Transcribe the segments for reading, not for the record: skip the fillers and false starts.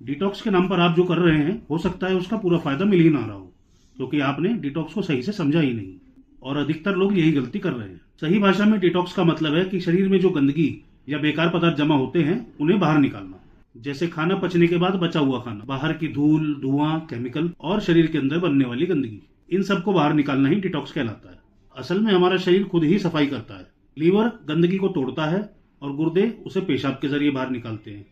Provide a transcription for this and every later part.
Detox के नाम पर आप जो कर रहे हैं, हो सकता है उसका पूरा फायदा मिल ही ना रहा हो, क्योंकि आपने डिटॉक्स को सही से समझा ही नहीं। और अधिकतर लोग यही गलती कर रहे हैं। सही भाषा में डिटॉक्स का मतलब है कि शरीर में जो गंदगी या बेकार पदार्थ जमा होते हैं उन्हें बाहर निकालना। जैसे खाना पचने के बाद बचा हुआ खाना, बाहर की धूल, धुआं, केमिकल और शरीर के अंदर बनने वाली गंदगी, इन सबको बाहर निकालना ही डिटॉक्स कहलाता है। असल में हमारा शरीर खुद ही सफाई करता है। लीवर गंदगी को तोड़ता है और गुर्दे उसे पेशाब के जरिए बाहर निकालते हैं।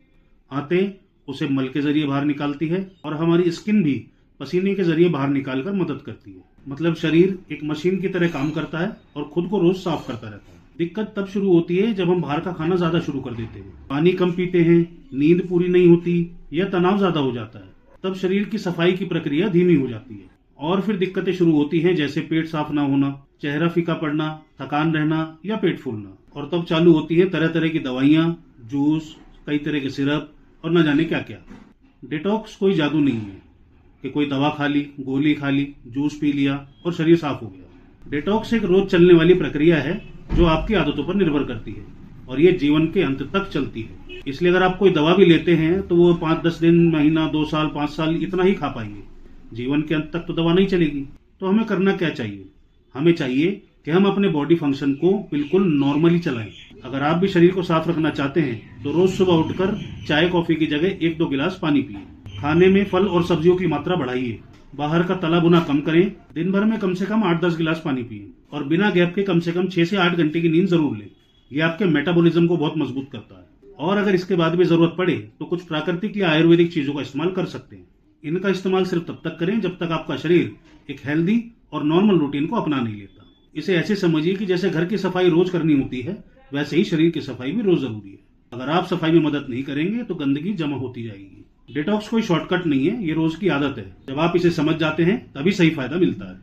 आंतें उसे मल के जरिए बाहर निकालती है और हमारी स्किन भी पसीने के जरिए बाहर निकालकर मदद करती है। मतलब शरीर एक मशीन की तरह काम करता है और खुद को रोज साफ करता रहता है। दिक्कत तब शुरू होती है जब हम बाहर का खाना ज्यादा शुरू कर देते हैं, पानी कम पीते हैं, नींद पूरी नहीं होती या तनाव ज्यादा हो जाता है। तब शरीर की सफाई की प्रक्रिया धीमी हो जाती है और फिर दिक्कतें शुरू होती हैं, जैसे पेट साफ ना होना, चेहरा फीका पड़ना, थकान रहना या पेट फूलना। और तब चालू होती है तरह तरह की दवाइयाँ, जूस, कई तरह के सिरप और न जाने क्या क्या। डिटॉक्स कोई जादू नहीं है कि कोई दवा खा ली, गोली खा ली, जूस पी लिया और शरीर साफ हो गया। डिटॉक्स एक रोज चलने वाली प्रक्रिया है जो आपकी आदतों पर निर्भर करती है और ये जीवन के अंत तक चलती है। इसलिए अगर आप कोई दवा भी लेते हैं तो वो 5-10 दिन, महीना, 2 साल, 5 साल इतना ही खा पाएंगे। जीवन के अंत तक तो दवा नहीं चलेगी। तो हमें करना क्या चाहिए? हमें चाहिए कि हम अपने बॉडी फंक्शन को बिल्कुल नॉर्मली चलाएं। अगर आप भी शरीर को साफ रखना चाहते हैं तो रोज सुबह उठकर चाय कॉफी की जगह 1-2 गिलास पानी पिए। खाने में फल और सब्जियों की मात्रा बढ़ाइए। बाहर का तला भुना कम करें। दिन भर में कम से कम 8-10 गिलास पानी पिए और बिना गैप के कम से कम 6 से 8 घंटे की नींद जरूर लें। यह आपके मेटाबॉलिज्म को बहुत मजबूत करता है। और अगर इसके बाद भी जरूरत पड़े तो कुछ प्राकृतिक या आयुर्वेदिक चीजों का इस्तेमाल कर सकते हैं। इनका इस्तेमाल सिर्फ तब तक करें जब तक आपका शरीर एक हेल्दी और नॉर्मल रूटीन को अपना नहीं लेता। इसे ऐसे समझिए कि जैसे घर की सफाई रोज करनी होती है, वैसे ही शरीर की सफाई भी रोज जरूरी है। अगर आप सफाई में मदद नहीं करेंगे तो गंदगी जमा होती जाएगी। डिटॉक्स कोई शॉर्टकट नहीं है, ये रोज की आदत है। जब आप इसे समझ जाते हैं तभी सही फायदा मिलता है।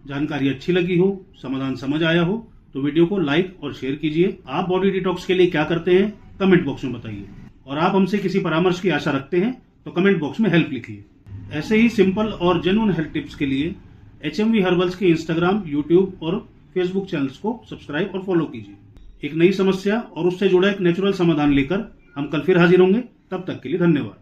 जानकारी अच्छी लगी हो, समाधान समझ आया हो तो वीडियो को लाइक और शेयर कीजिए। आप बॉडी डिटॉक्स के लिए क्या करते हैं कमेंट बॉक्स में बताइए। और आप हमसे किसी परामर्श की आशा रखते हैं तो कमेंट बॉक्स में हेल्प लिखिए। ऐसे ही सिंपल और जेन्युइन हेल्थ टिप्स के लिए HMV हर्बल्स के इंस्टाग्राम, यूट्यूब और फेसबुक चैनल्स को सब्सक्राइब और फॉलो कीजिए। एक नई समस्या और उससे जुड़ा एक नेचुरल समाधान लेकर हम कल फिर हाजिर होंगे। तब तक के लिए धन्यवाद।